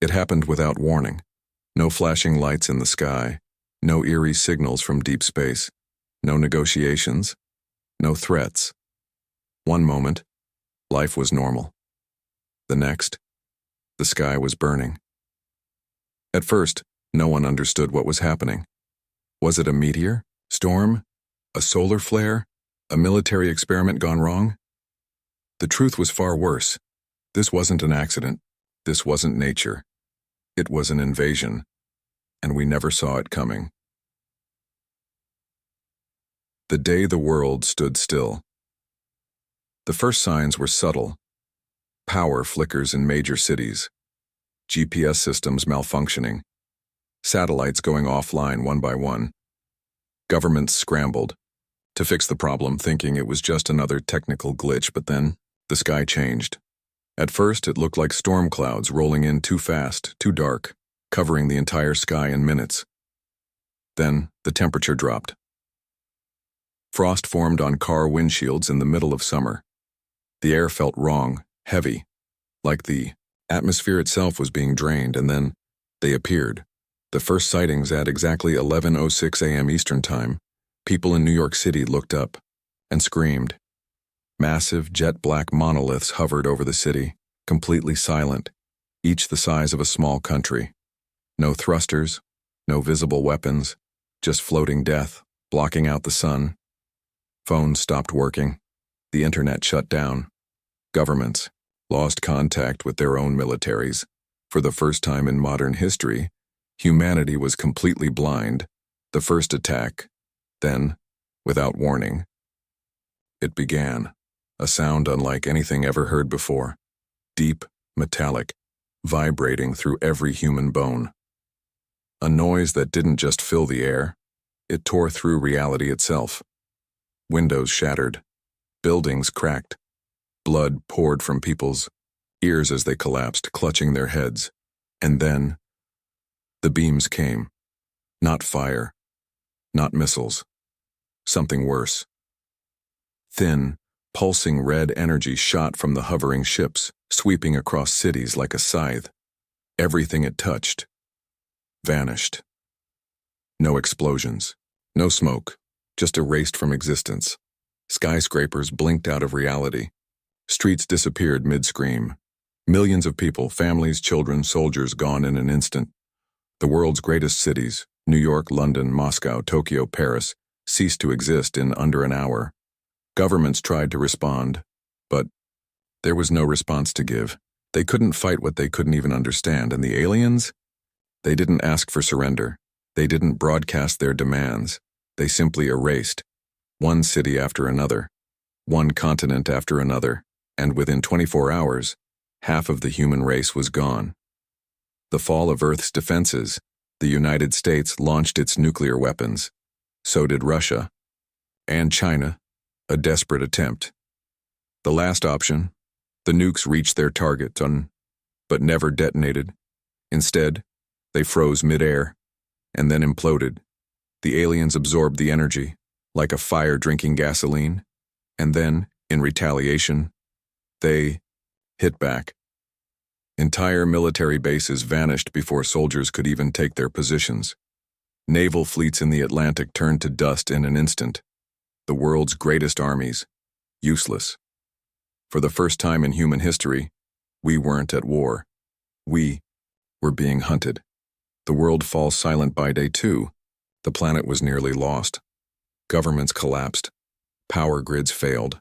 It happened without warning. No flashing lights in the sky, no eerie signals from deep space, no negotiations, no threats. One moment, life was normal. The next, the sky was burning. At first, no one understood what was happening. Was it a meteor, storm, a solar flare, a military experiment gone wrong? The truth was far worse. This wasn't an accident. This wasn't nature. It was an invasion, and we never saw it coming. The day the world stood still. The first signs were subtle. Power flickers in major cities, GPS systems malfunctioning, satellites going offline one by one. Governments scrambled to fix the problem, thinking it was just another technical glitch, but then the sky changed. At first, it looked like storm clouds rolling in too fast, too dark, covering the entire sky in minutes. Then, the temperature dropped. Frost formed on car windshields in the middle of summer. The air felt wrong, heavy, like the atmosphere itself was being drained, and then they appeared. The first sightings at exactly 11:06 a.m. Eastern Time. People in New York City looked up and screamed. Massive jet-black monoliths hovered over the city, completely silent, each the size of a small country. No thrusters, no visible weapons, just floating death, blocking out the sun. Phones stopped working. The internet shut down. Governments lost contact with their own militaries. For the first time in modern history, humanity was completely blind. The first attack, then, without warning, it began. A sound unlike anything ever heard before. Deep, metallic, vibrating through every human bone. A noise that didn't just fill the air, it tore through reality itself. Windows shattered. Buildings cracked. Blood poured from people's ears as they collapsed, clutching their heads. And then, the beams came. Not fire. Not missiles. Something worse. Thin, pulsing red energy shot from the hovering ships, sweeping across cities like a scythe. Everything it touched vanished. No explosions, no smoke, just erased from existence. Skyscrapers blinked out of reality. Streets disappeared mid-scream. Millions of people, families, children, soldiers gone in an instant. The world's greatest cities, New York, London, Moscow, Tokyo, Paris, ceased to exist in under an hour. Governments tried to respond, but there was no response to give. They couldn't fight what they couldn't even understand, and the aliens? They didn't ask for surrender. They didn't broadcast their demands. They simply erased. One city after another, one continent after another, and within 24 hours, half of the human race was gone. The fall of Earth's defenses, the United States launched its nuclear weapons. So did Russia. And China. A desperate attempt. The last option, the nukes reached their target but never detonated. Instead, they froze mid-air and then imploded. The aliens absorbed the energy, like a fire drinking gasoline, and then, in retaliation, they hit back. Entire military bases vanished before soldiers could even take their positions. Naval fleets in the Atlantic turned to dust in an instant. The world's greatest armies, useless. For the first time in human history, we weren't at war. We were being hunted. The world falls silent by day 2. The planet was nearly lost. Governments collapsed. Power grids failed.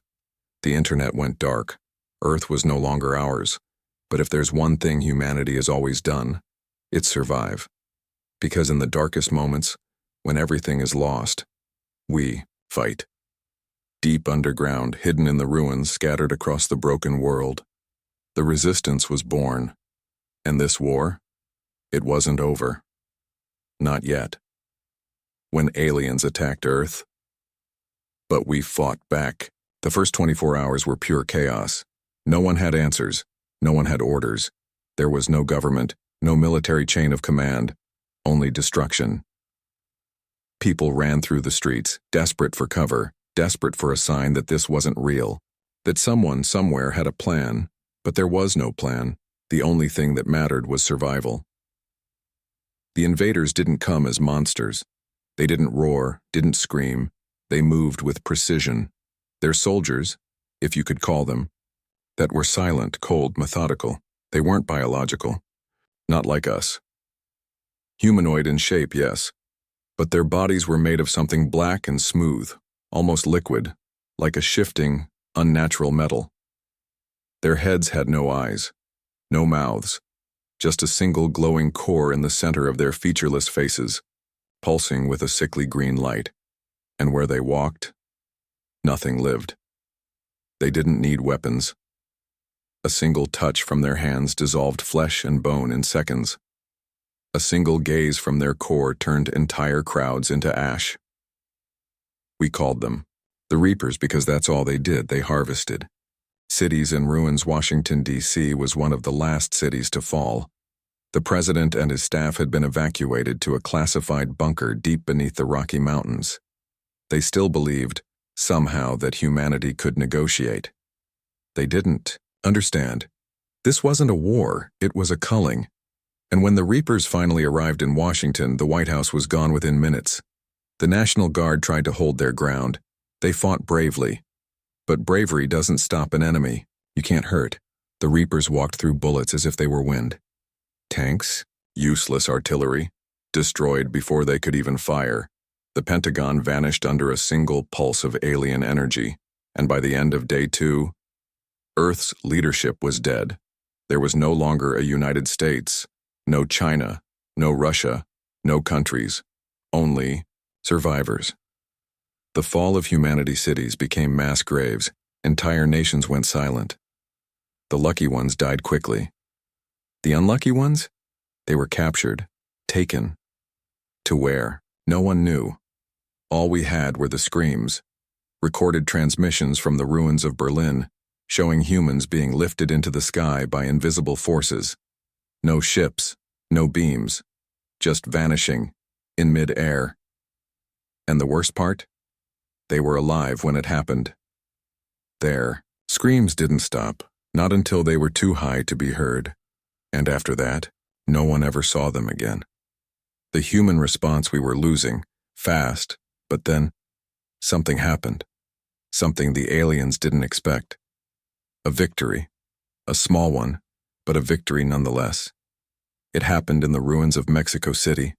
The internet went dark. Earth was no longer ours. But if there's one thing humanity has always done, it's survive. Because in the darkest moments, when everything is lost, we fight. Deep underground, hidden in the ruins scattered across the broken world, the resistance was born. And this war, it wasn't over. Not yet. When aliens attacked Earth. But we fought back. The first 24 hours were pure chaos. No one had answers. No one had orders. There was no government, no military chain of command, only destruction. People ran through the streets, desperate for cover, desperate for a sign that this wasn't real, that someone somewhere had a plan, but there was no plan. The only thing that mattered was survival. The invaders didn't come as monsters. They didn't roar, didn't scream. They moved with precision. Their soldiers, if you could call them, that were silent, cold, methodical. They weren't biological. Not like us. Humanoid in shape, yes, but their bodies were made of something black and smooth, almost liquid, like a shifting, unnatural metal. Their heads had no eyes, no mouths, just a single glowing core in the center of their featureless faces, pulsing with a sickly green light. And where they walked, nothing lived. They didn't need weapons. A single touch from their hands dissolved flesh and bone in seconds. A single gaze from their core turned entire crowds into ash. We called them the Reapers because that's all they did. They harvested. Cities in ruins. Washington, D.C. was one of the last cities to fall. The president and his staff had been evacuated to a classified bunker deep beneath the Rocky Mountains. They still believed, somehow, that humanity could negotiate. They didn't. Understand, this wasn't a war, it was a culling. And when the Reapers finally arrived in Washington, the White House was gone within minutes. The National Guard tried to hold their ground. They fought bravely. But bravery doesn't stop an enemy. You can't hurt. The Reapers walked through bullets as if they were wind. Tanks, useless artillery, destroyed before they could even fire. The Pentagon vanished under a single pulse of alien energy. And by the end of day 2, Earth's leadership was dead. There was no longer a United States, no China, no Russia, no countries, only survivors. The fall of humanity. Cities became mass graves. Entire nations went silent. The lucky ones died quickly. The unlucky ones? They were captured, taken. To where? No one knew. All we had were the screams, recorded transmissions from the ruins of Berlin, showing humans being lifted into the sky by invisible forces. No ships, no beams, just vanishing, in mid-air. And the worst part? They were alive when it happened. Their screams didn't stop, not until they were too high to be heard. And after that, no one ever saw them again. The human response we were losing, fast, but then something happened. Something the aliens didn't expect. A victory. A small one, but a victory nonetheless. It happened in the ruins of Mexico City.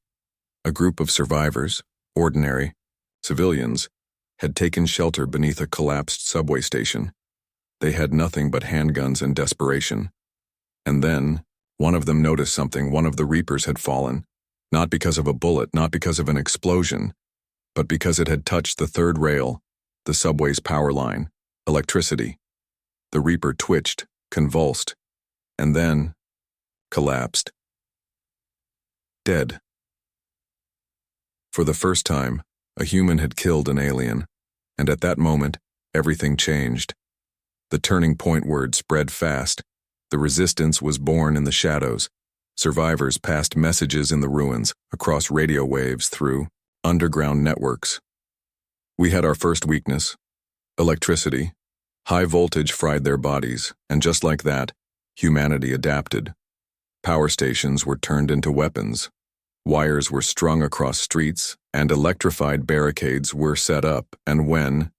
A group of survivors, ordinary, civilians, had taken shelter beneath a collapsed subway station. They had nothing but handguns and desperation. And then, one of them noticed something. One of the Reapers had fallen, not because of a bullet, not because of an explosion, but because it had touched the third rail, the subway's power line, electricity. The Reaper twitched, convulsed, and then collapsed. Dead. For the first time, a human had killed an alien, and at that moment, everything changed. The turning point word spread fast. The resistance was born in the shadows. Survivors passed messages in the ruins, across radio waves, through underground networks. We had our first weakness, electricity. High voltage fried their bodies, and just like that, humanity adapted. Power stations were turned into weapons. Wires were strung across streets, and electrified barricades were set up, and when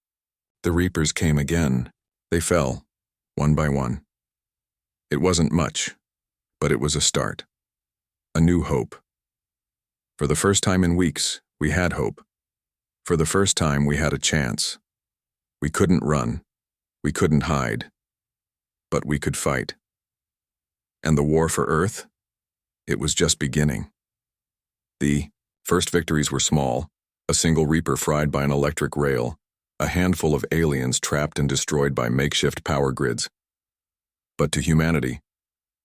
the Reapers came again, they fell, one by one. It wasn't much, but it was a start. A new hope. For the first time in weeks, we had hope. For the first time, we had a chance. We couldn't run. We couldn't hide. But we could fight. And the war for Earth? It was just beginning. The first victories were small, a single Reaper fried by an electric rail, a handful of aliens trapped and destroyed by makeshift power grids. But to humanity,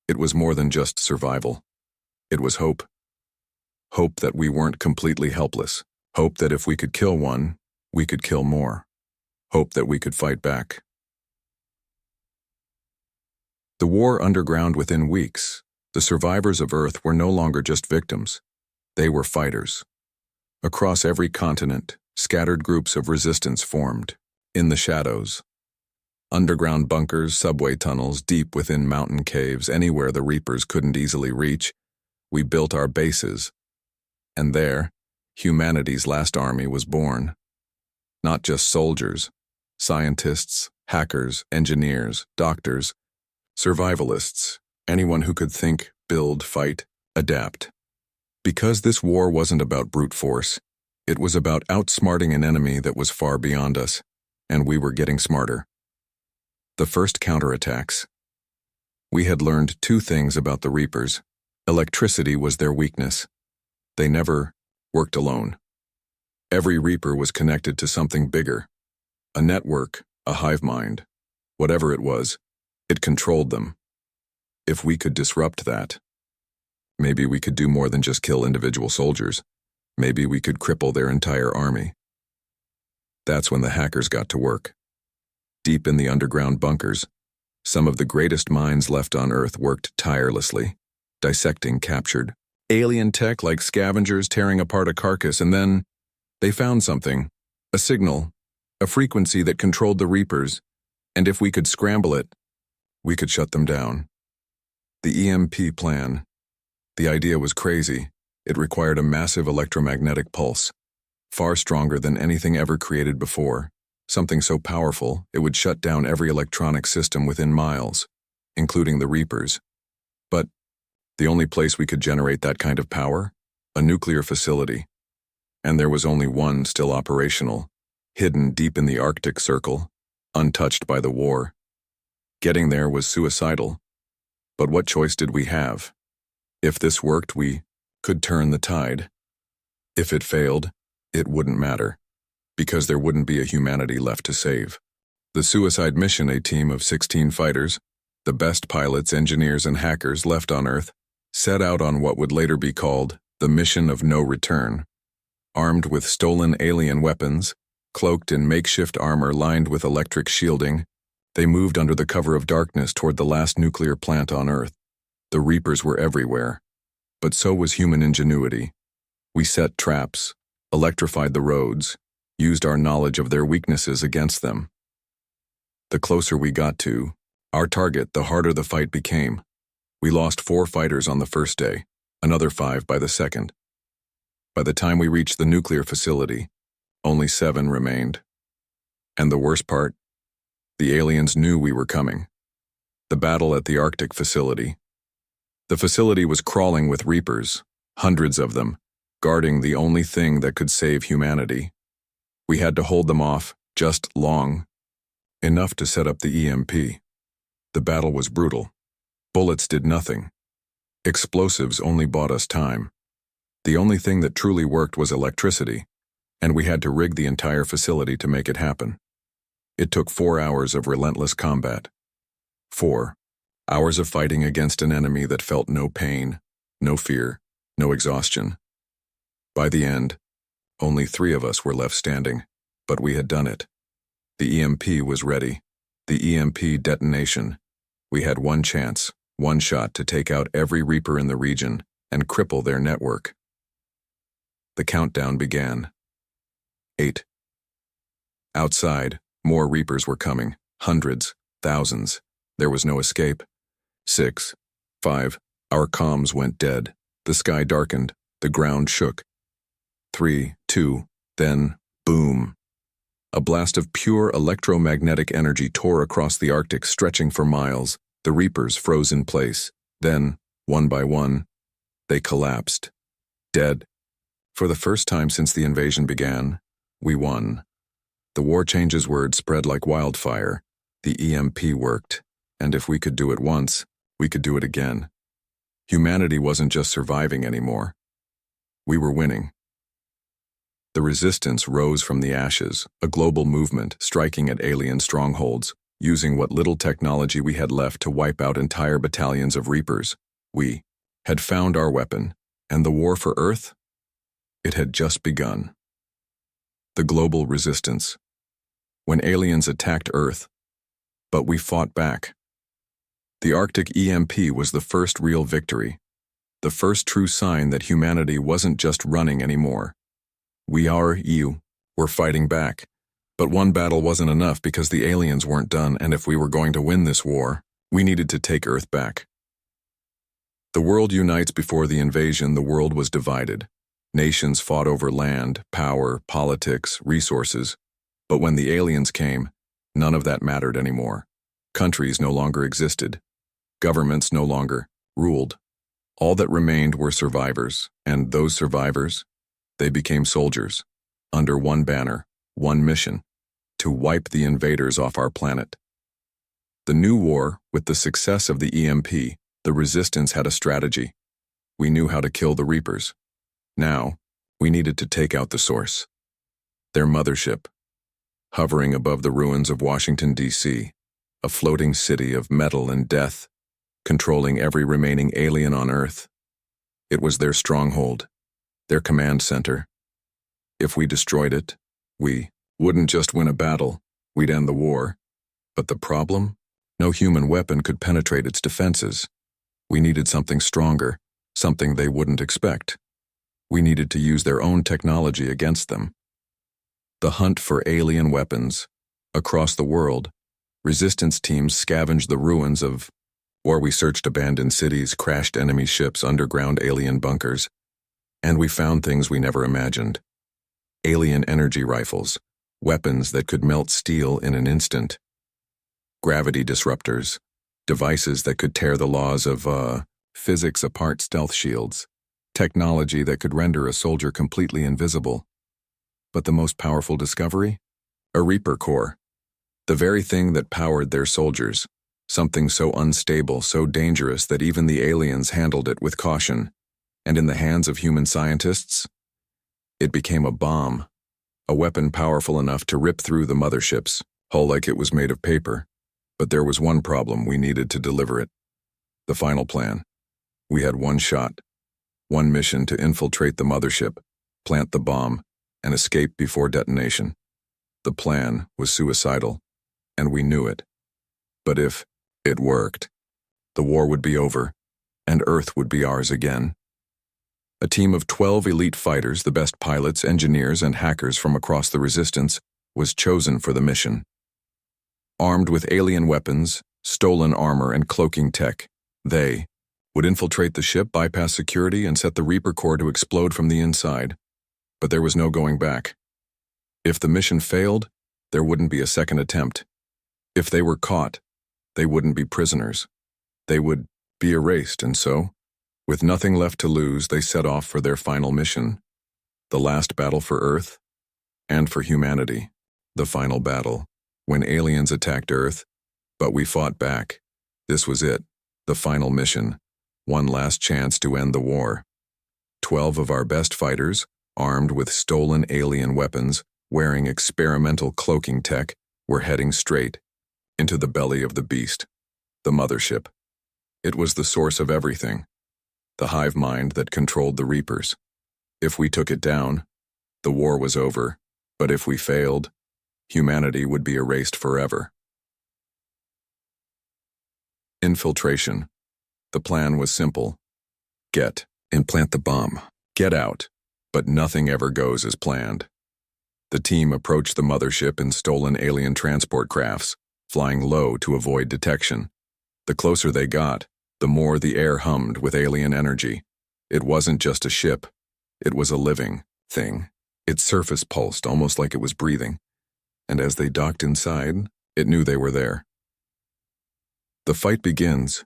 it was more than just survival. It was hope. Hope that we weren't completely helpless. Hope that if we could kill one, we could kill more. Hope that we could fight back. The war underground within weeks. The survivors of Earth were no longer just victims. They were fighters. Across every continent, scattered groups of resistance formed. In the shadows. Underground bunkers, subway tunnels, deep within mountain caves, anywhere the Reapers couldn't easily reach, we built our bases. And there, humanity's last army was born. Not just soldiers, scientists, hackers, engineers, doctors, survivalists, anyone who could think, build, fight, adapt. Because this war wasn't about brute force, it was about outsmarting an enemy that was far beyond us, and we were getting smarter. The first counterattacks. We had learned two things about the Reapers. Electricity was their weakness. They never worked alone. Every Reaper was connected to something bigger. A network, a hive mind. Whatever it was, it controlled them. If we could disrupt that, maybe we could do more than just kill individual soldiers. Maybe we could cripple their entire army. That's when the hackers got to work. Deep in the underground bunkers, some of the greatest minds left on Earth worked tirelessly, dissecting captured alien tech like scavengers tearing apart a carcass, and then they found something, a signal, a frequency that controlled the Reapers, and if we could scramble it, we could shut them down. The EMP plan. The idea was crazy. It required a massive electromagnetic pulse, far stronger than anything ever created before, something so powerful it would shut down every electronic system within miles, including the Reapers. But the only place we could generate that kind of power? A nuclear facility. And there was only one still operational, hidden deep in the Arctic Circle, untouched by the war. Getting there was suicidal. But what choice did we have? If this worked, we could turn the tide. If it failed, it wouldn't matter, because there wouldn't be a humanity left to save. The suicide mission, a team of 16 fighters, the best pilots, engineers, and hackers left on Earth, set out on what would later be called the mission of no return. Armed with stolen alien weapons, cloaked in makeshift armor lined with electric shielding, they moved under the cover of darkness toward the last nuclear plant on Earth. The Reapers were everywhere, but so was human ingenuity. We set traps, electrified the roads, used our knowledge of their weaknesses against them. The closer we got to our target, the harder the fight became. We lost 4 fighters on the first day, another 5 by the second. By the time we reached the nuclear facility, only 7 remained. And the worst part? The aliens knew we were coming. The battle at the Arctic facility. The facility was crawling with Reapers, hundreds of them, guarding the only thing that could save humanity. We had to hold them off, just long enough to set up the EMP. The battle was brutal. Bullets did nothing. Explosives only bought us time. The only thing that truly worked was electricity, and we had to rig the entire facility to make it happen. It took 4 hours of relentless combat. 4 hours of fighting against an enemy that felt no pain, no fear, no exhaustion. By the end, only 3 of us were left standing, but we had done it. The EMP was ready. The EMP detonation. We had one chance, one shot to take out every Reaper in the region and cripple their network. The countdown began. 8. Outside, more Reapers were coming, hundreds, thousands. There was no escape. 6. 5. Our comms went dead. The sky darkened. The ground shook. 3, 2, then, boom. A blast of pure electromagnetic energy tore across the Arctic, stretching for miles. The Reapers froze in place. Then, one by one, they collapsed. Dead. For the first time since the invasion began, we won. The War Changes word spread like wildfire. The EMP worked, and if we could do it once, we could do it again. Humanity wasn't just surviving anymore. We were winning. The resistance rose from the ashes, a global movement striking at alien strongholds, using what little technology we had left to wipe out entire battalions of Reapers. We had found our weapon, and the war for Earth? It had just begun. The global resistance. When aliens attacked Earth, but we fought back. The Arctic EMP was the first real victory, the first true sign that humanity wasn't just running anymore. We were fighting back, But one battle wasn't enough because the aliens weren't done, and if we were going to win this war, we needed to take Earth back. The world unites. Before the invasion, the world was divided. Nations fought over land, power, politics, resources. But when the aliens came, none of that mattered anymore. Countries no longer existed. Governments no longer ruled. All that remained were survivors, and those survivors, they became soldiers, under one banner, one mission, to wipe the invaders off our planet. The new war, with the success of the EMP, the Resistance had a strategy. We knew how to kill the Reapers. Now, we needed to take out the source. Their mothership, hovering above the ruins of Washington, D.C., a floating city of metal and death, controlling every remaining alien on Earth. It was their stronghold, their command center. If we destroyed it, we wouldn't just win a battle, we'd end the war. But the problem? No human weapon could penetrate its defenses. We needed something stronger, something they wouldn't expect. We needed to use their own technology against them. The hunt for alien weapons. Across the world, resistance teams scavenged the ruins of, or we searched abandoned cities, crashed enemy ships, underground alien bunkers, and we found things we never imagined. Alien energy rifles, weapons that could melt steel in an instant. Gravity disruptors, devices that could tear the laws of, physics apart, stealth shields, technology that could render a soldier completely invisible. But the most powerful discovery? A Reaper core. The very thing that powered their soldiers. Something so unstable, so dangerous that even the aliens handled it with caution. And in the hands of human scientists, it became a bomb. A weapon powerful enough to rip through the mothership's hull like it was made of paper. But there was one problem: we needed to deliver it. The final plan. We had one shot, one mission: to infiltrate the mothership, plant the bomb, and escape before detonation. The plan was suicidal, and we knew it. But if it worked, the war would be over, and Earth would be ours again. A team of 12 elite fighters, the best pilots, engineers, and hackers from across the Resistance, was chosen for the mission. Armed with alien weapons, stolen armor, and cloaking tech, they would infiltrate the ship, bypass security, and set the Reaper core to explode from the inside. But there was no going back. If the mission failed, there wouldn't be a second attempt. If they were caught, they wouldn't be prisoners. They would be erased, and so, with nothing left to lose, they set off for their final mission. The last battle for Earth and for humanity. The final battle, when aliens attacked Earth, but we fought back. This was it, the final mission, one last chance to end the war. 12 of our best fighters, armed with stolen alien weapons, wearing experimental cloaking tech, were heading straight into the belly of the beast, the mothership. It was the source of everything, the hive mind that controlled the Reapers. If we took it down, the war was over, but if we failed, humanity would be erased forever. Infiltration. The plan was simple. Get and plant the bomb. Get out. But nothing ever goes as planned. The team approached the mothership in stolen alien transport crafts, flying low to avoid detection. The closer they got, the more the air hummed with alien energy. It wasn't just a ship. It was a living thing. Its surface pulsed almost like it was breathing. And as they docked inside, it knew they were there. The fight begins.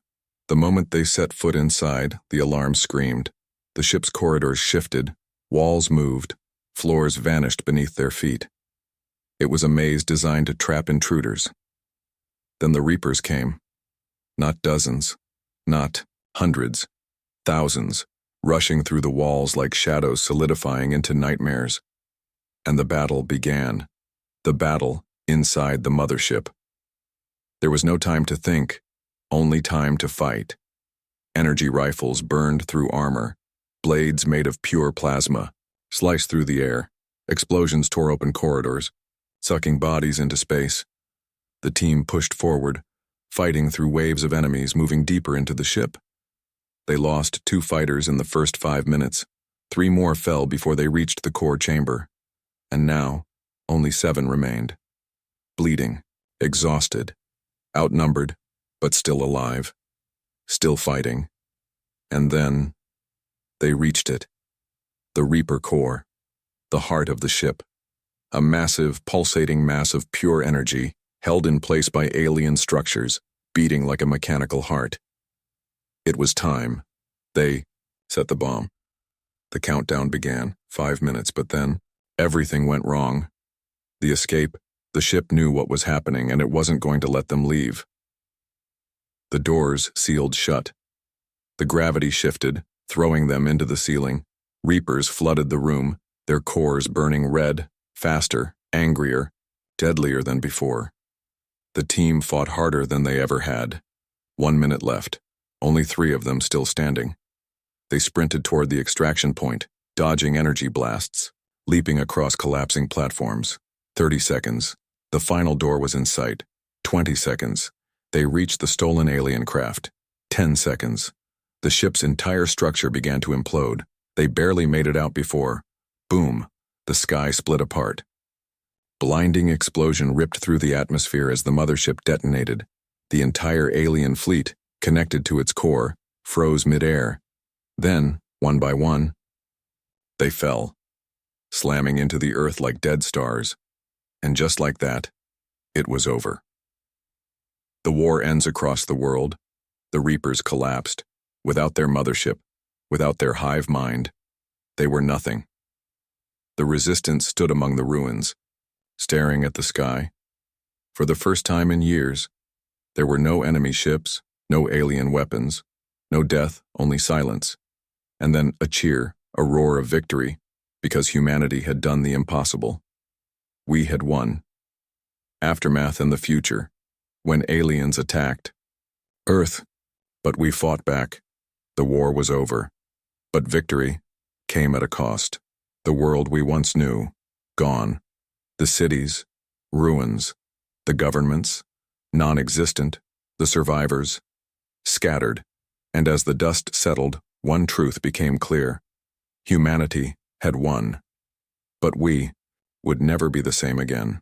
The moment they set foot inside, the alarm screamed. The ship's corridors shifted, walls moved, floors vanished beneath their feet. It was a maze designed to trap intruders. Then the Reapers came. Not dozens, not hundreds, thousands, rushing through the walls like shadows solidifying into nightmares. And the battle began. The battle inside the mothership. There was no time to think, only time to fight. Energy rifles burned through armor. Blades made of pure plasma sliced through the air. Explosions tore open corridors, sucking bodies into space. The team pushed forward, fighting through waves of enemies moving deeper into the ship. They lost 2 fighters in the first 5 minutes. 3 more fell before they reached the core chamber. And now, only 7 remained. bleeding, exhausted, outnumbered, but still alive, still fighting. And then, they reached it. The Reaper core, the heart of the ship. A massive, pulsating mass of pure energy, held in place by alien structures, beating like a mechanical heart. It was time. They set the bomb. The countdown began, 5 minutes, but then, everything went wrong. The escape, the ship knew what was happening, and it wasn't going to let them leave. The doors sealed shut. The gravity shifted, throwing them into the ceiling. Reapers flooded the room, their cores burning red, faster, angrier, deadlier than before. The team fought harder than they ever had. 1 minute left, only 3 of them still standing. They sprinted toward the extraction point, dodging energy blasts, leaping across collapsing platforms. 30 seconds. The final door was in sight. 20 seconds. They reached the stolen alien craft. 10 seconds. The ship's entire structure began to implode. They barely made it out before. Boom. The sky split apart. Blinding explosion ripped through the atmosphere as the mothership detonated. The entire alien fleet, connected to its core, froze midair. Then, one by one, they fell, slamming into the earth like dead stars. And just like that, it was over. The war ends across the world. The Reapers collapsed. Without their mothership, without their hive mind, they were nothing. The Resistance stood among the ruins, staring at the sky. For the first time in years, there were no enemy ships, no alien weapons, no death, only silence. And then a cheer, a roar of victory, because humanity had done the impossible. We had won. Aftermath in the future, when aliens attacked Earth, but we fought back. The war was over, but victory came at a cost. The world we once knew, gone. The cities, ruins. The governments, non-existent. The survivors, scattered. And as the dust settled, one truth became clear. Humanity had won. But we would never be the same again.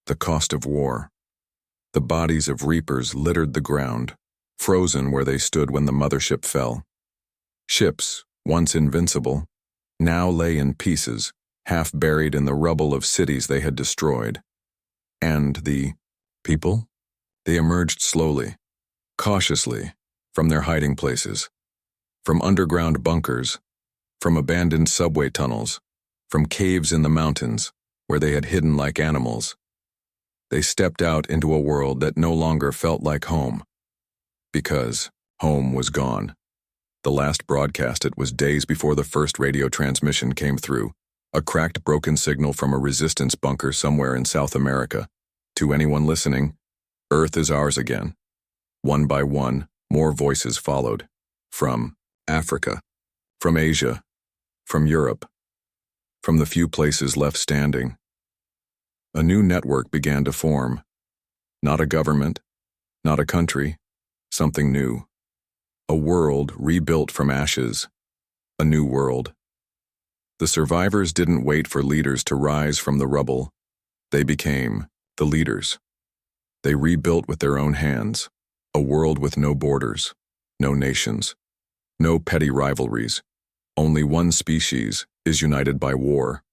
The cost of war. The bodies of Reapers littered the ground, frozen where they stood when the mothership fell. Ships, once invincible, now lay in pieces, half buried in the rubble of cities they had destroyed. And the people? They emerged slowly, cautiously, from their hiding places, from underground bunkers, from abandoned subway tunnels, from caves in the mountains where they had hidden like animals. They stepped out into a world that no longer felt like home, because home was gone. The last broadcast it was days before the first radio transmission came through, a cracked, broken signal from a resistance bunker somewhere in South America. To anyone listening, Earth is ours again. One by one, more voices followed. From Africa, from Asia, from Europe, from the few places left standing. A new network began to form. Not a government, not a country, something new. A world rebuilt from ashes. A new world. The survivors didn't wait for leaders to rise from the rubble. They became the leaders. They rebuilt with their own hands. A world with no borders, no nations, no petty rivalries. Only one species is united by war.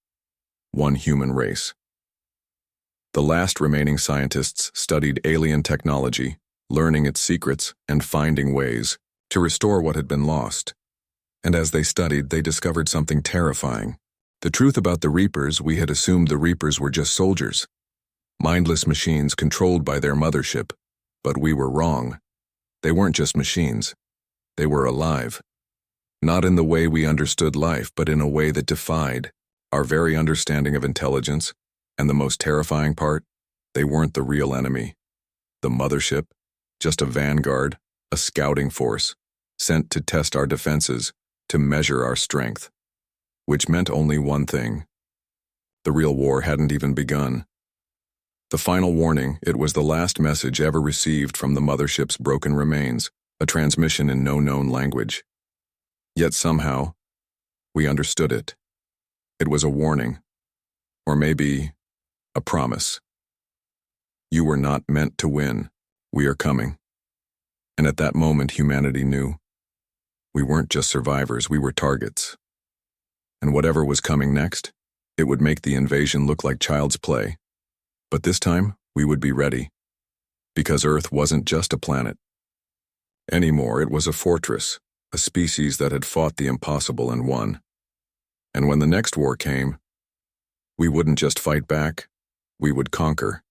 One human race. The last remaining scientists studied alien technology, learning its secrets and finding ways to restore what had been lost. And as they studied, they discovered something terrifying. The truth about the Reapers: we had assumed the Reapers were just soldiers, mindless machines controlled by their mothership. But we were wrong. They weren't just machines. They were alive. Not in the way we understood life, but in a way that defied our very understanding of intelligence. And the most terrifying part, they weren't the real enemy. The mothership, just a vanguard, a scouting force, sent to test our defenses, to measure our strength. Which meant only one thing. The real war hadn't even begun. The final warning, it was the last message ever received from the mothership's broken remains, a transmission in no known language. Yet somehow, we understood it. It was a warning. Or maybe a promise. You were not meant to win. We are coming. And at that moment, humanity knew. We weren't just survivors, we were targets. And whatever was coming next, it would make the invasion look like child's play. But this time, we would be ready. Because Earth wasn't just a planet. Anymore, it was a fortress, a species that had fought the impossible and won. And when the next war came, we wouldn't just fight back, we would conquer.